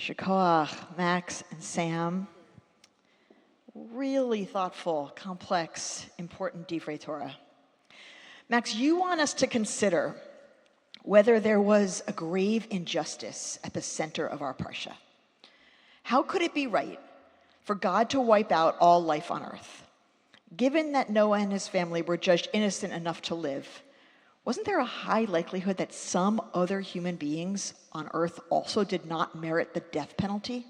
Yashar, Max, and Sam. Really thoughtful, complex, important Divrei Torah. Max, you want us to consider whether there was a grave injustice at the center of our parsha. How could it be right for God to wipe out all life on earth? Given that Noah and his family were judged innocent enough to live, wasn't there a high likelihood that some other human beings on earth also did not merit the death penalty?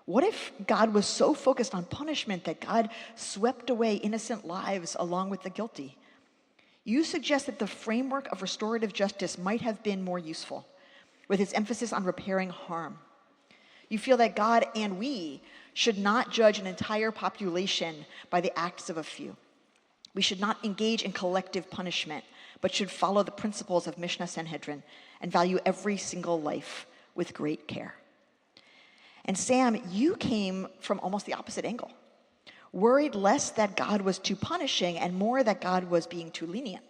What if God was so focused on punishment that God swept away innocent lives along with the guilty? You suggest that the framework of restorative justice might have been more useful, with its emphasis on repairing harm. You feel that God and we should not judge an entire population by the acts of a few. We should not engage in collective punishment, but should follow the principles of Mishnah Sanhedrin and value every single life with great care. And Sam, you came from almost the opposite angle, worried less that God was too punishing and more that God was being too lenient.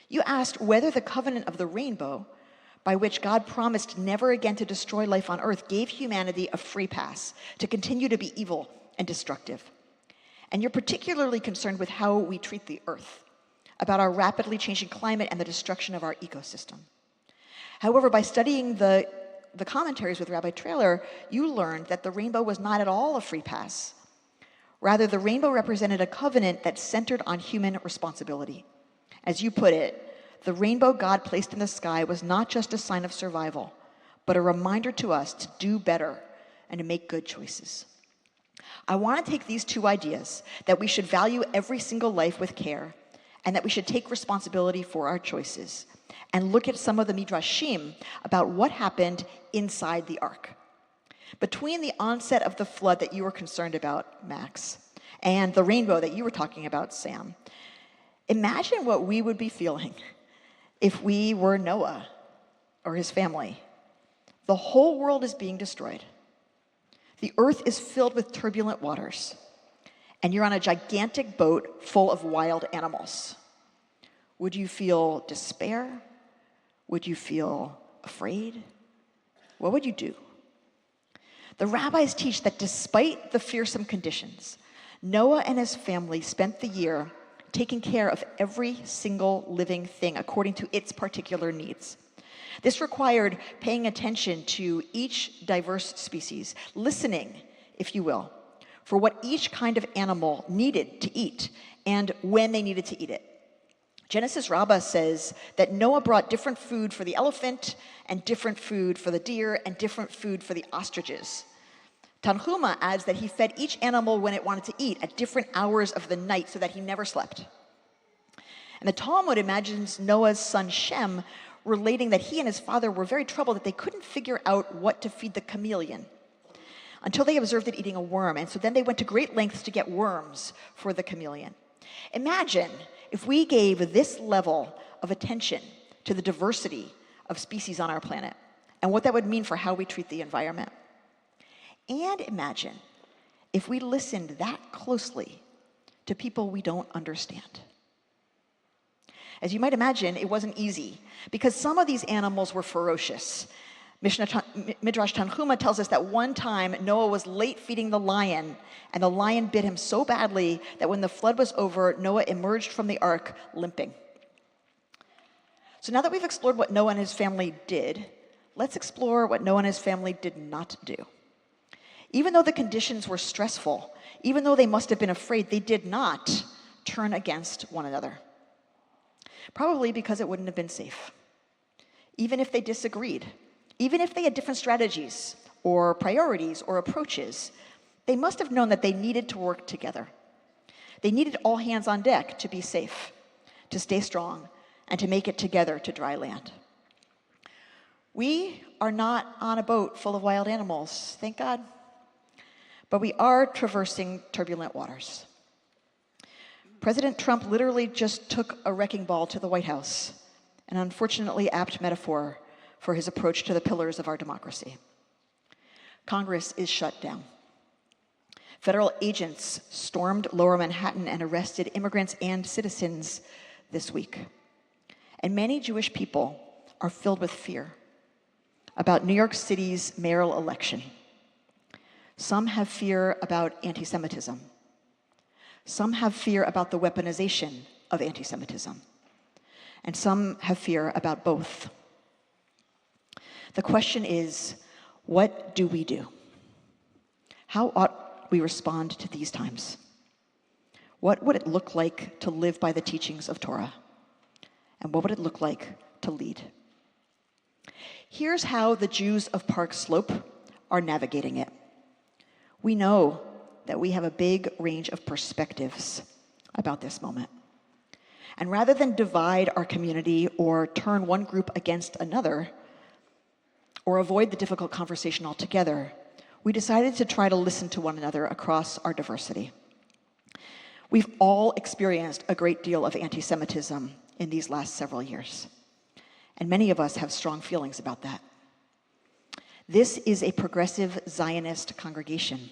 You asked whether the covenant of the rainbow, by which God promised never again to destroy life on earth, gave humanity a free pass to continue to be evil and destructive. And you're particularly concerned with how we treat the earth, about our rapidly changing climate and the destruction of our ecosystem. However, by studying the commentaries with Rabbi Trailer, you learned that the rainbow was not at all a free pass. Rather, the rainbow represented a covenant that centered on human responsibility. As you put it, the rainbow God placed in the sky was not just a sign of survival, but a reminder to us to do better and to make good choices. I want to take these two ideas, that we should value every single life with care, and that we should take responsibility for our choices, and look at some of the midrashim about what happened inside the ark. Between the onset of the flood that you were concerned about, Max, and the rainbow that you were talking about, Sam, imagine what we would be feeling if we were Noah or his family. The whole world is being destroyed. The earth is filled with turbulent waters, and you're on a gigantic boat full of wild animals. Would you feel despair? Would you feel afraid? What would you do? The rabbis teach that despite the fearsome conditions, Noah and his family spent the year taking care of every single living thing according to its particular needs. This required paying attention to each diverse species, listening, if you will, for what each kind of animal needed to eat and when they needed to eat it. Genesis Rabbah says that Noah brought different food for the elephant and different food for the deer and different food for the ostriches. Tanhuma adds that he fed each animal when it wanted to eat at different hours of the night so that he never slept. And the Talmud imagines Noah's son Shem relating that he and his father were very troubled that they couldn't figure out what to feed the chameleon until they observed it eating a worm. And so then they went to great lengths to get worms for the chameleon. Imagine if we gave this level of attention to the diversity of species on our planet and what that would mean for how we treat the environment. And imagine if we listened that closely to people we don't understand. As you might imagine, it wasn't easy because some of these animals were ferocious. Midrash Tanhuma tells us that one time Noah was late feeding the lion, and the lion bit him so badly that when the flood was over, Noah emerged from the ark limping. So now that we've explored what Noah and his family did, let's explore what Noah and his family did not do. Even though the conditions were stressful, even though they must have been afraid, they did not turn against one another. Probably because it wouldn't have been safe. Even if they disagreed, even if they had different strategies or priorities or approaches, they must have known that they needed to work together. They needed all hands on deck to be safe, to stay strong, and to make it together to dry land. We are not on a boat full of wild animals, thank God, but we are traversing turbulent waters. President Trump literally just took a wrecking ball to the White House, an unfortunately apt metaphor for his approach to the pillars of our democracy. Congress is shut down. Federal agents stormed Lower Manhattan and arrested immigrants and citizens this week. And many Jewish people are filled with fear about New York City's mayoral election. Some have fear about anti-Semitism. Some have fear about the weaponization of anti-Semitism. And some have fear about both. The question is, what do we do? How ought we respond to these times? What would it look like to live by the teachings of Torah? And what would it look like to lead? Here's how the Jews of Park Slope are navigating it. We know that we have a big range of perspectives about this moment. And rather than divide our community or turn one group against another, or avoid the difficult conversation altogether, we decided to try to listen to one another across our diversity. We've all experienced a great deal of anti-Semitism in these last several years, and many of us have strong feelings about that. This is a progressive Zionist congregation,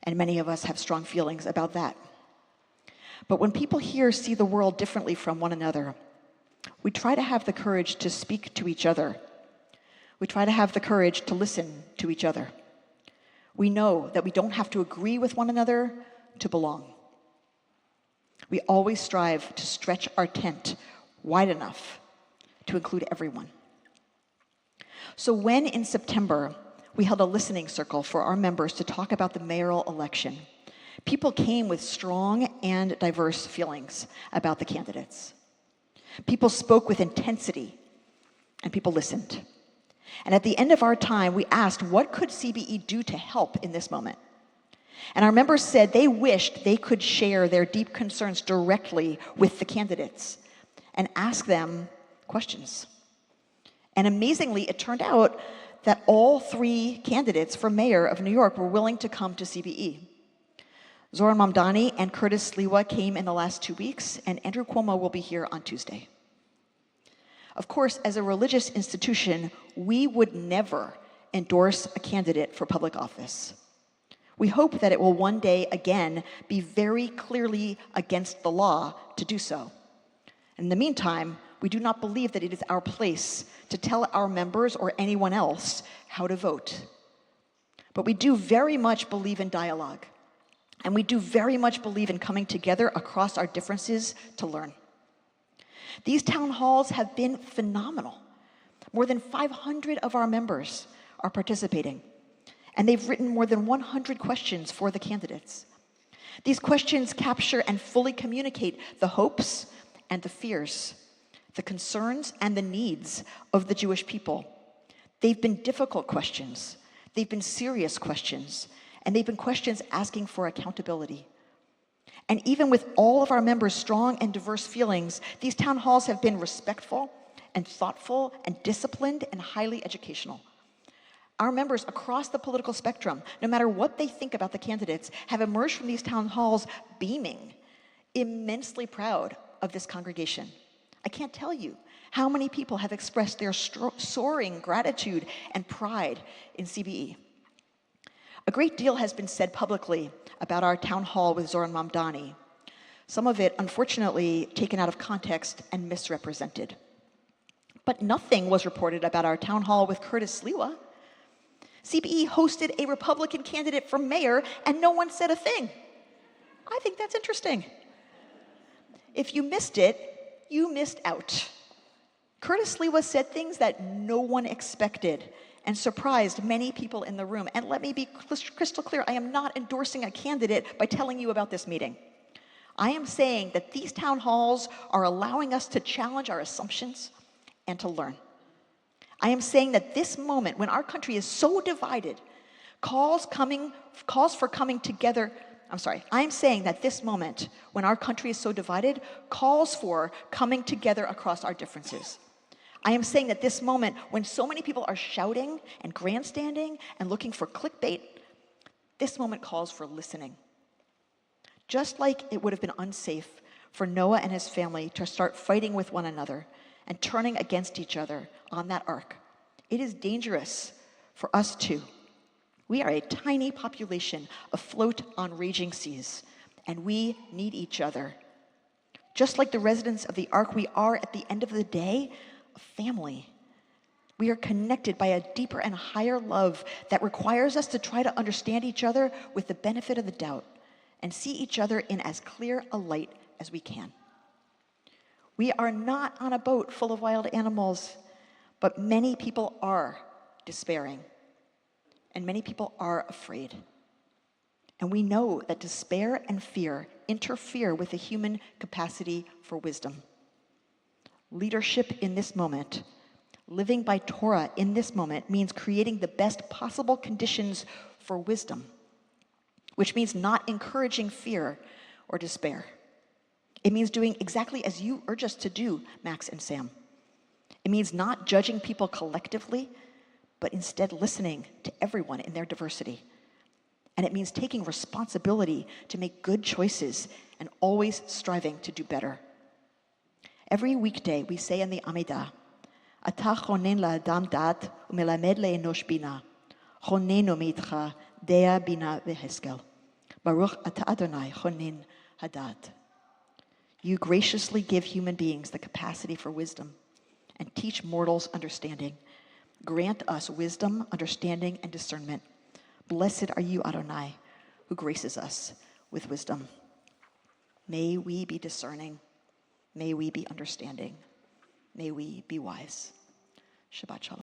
and many of us have strong feelings about that. But when people here see the world differently from one another, we try to have the courage to speak to each other. We try to have the courage to listen to each other. We know that we don't have to agree with one another to belong. We always strive to stretch our tent wide enough to include everyone. So when in September we held a listening circle for our members to talk about the mayoral election, people came with strong and diverse feelings about the candidates. People spoke with intensity, and people listened. And at the end of our time, we asked, what could CBE do to help in this moment? And our members said they wished they could share their deep concerns directly with the candidates and ask them questions. And amazingly, it turned out that all three candidates for mayor of New York were willing to come to CBE. Zoran Mamdani and Curtis Sliwa came in the last 2 weeks, and Andrew Cuomo will be here on Tuesday. Of course, as a religious institution, we would never endorse a candidate for public office. We hope that it will one day again be very clearly against the law to do so. In the meantime, we do not believe that it is our place to tell our members or anyone else how to vote. But we do very much believe in dialogue, and we do very much believe in coming together across our differences to learn. These town halls have been phenomenal. More than 500 of our members are participating, and they've written more than 100 questions for the candidates. These questions capture and fully communicate the hopes and the fears, the concerns and the needs of the Jewish people. They've been difficult questions, they've been serious questions, and they've been questions asking for accountability. And even with all of our members' strong and diverse feelings, these town halls have been respectful and thoughtful and disciplined and highly educational. Our members across the political spectrum, no matter what they think about the candidates, have emerged from these town halls beaming, immensely proud of this congregation. I can't tell you how many people have expressed their soaring gratitude and pride in CBE. A great deal has been said publicly about our town hall with Zoran Mamdani, some of it, unfortunately, taken out of context and misrepresented. But nothing was reported about our town hall with Curtis Sliwa. CBE hosted a Republican candidate for mayor, and no one said a thing. I think that's interesting. If you missed it, you missed out. Curtis Sliwa said things that no one expected and surprised many people in the room. And let me be crystal clear, I am not endorsing a candidate by telling you about this meeting. I am saying that these town halls are allowing us to challenge our assumptions and to learn. I am saying that this moment, when our country is so divided, calls for coming together. I am saying that this moment, when our country is so divided, calls for coming together across our differences. I am saying that this moment, when so many people are shouting and grandstanding and looking for clickbait, this moment calls for listening. Just like it would have been unsafe for Noah and his family to start fighting with one another and turning against each other on that ark, it is dangerous for us too. We are a tiny population afloat on raging seas, and we need each other. Just like the residents of the ark, we are, at the end of the day, a family. We are connected by a deeper and higher love that requires us to try to understand each other with the benefit of the doubt and see each other in as clear a light as we can. We are not on a boat full of wild animals, but many people are despairing, and many people are afraid. And we know that despair and fear interfere with the human capacity for wisdom. Leadership in this moment, living by Torah in this moment, means creating the best possible conditions for wisdom, which means not encouraging fear or despair. It means doing exactly as you urge us to do, Max and Sam. It means not judging people collectively, but instead listening to everyone in their diversity. And it means taking responsibility to make good choices and always striving to do better. Every weekday we say in the Amidah, Ata chonen la'adam dat u'melamed le'enosh bina, chonenu meitcha dea bina v'heskel. Baruch ata Adonai chonen hadat. You graciously give human beings the capacity for wisdom and teach mortals understanding. Grant us wisdom, understanding, and discernment. Blessed are you, Adonai, who graces us with wisdom. May we be discerning. May we be understanding. May we be wise. Shabbat shalom.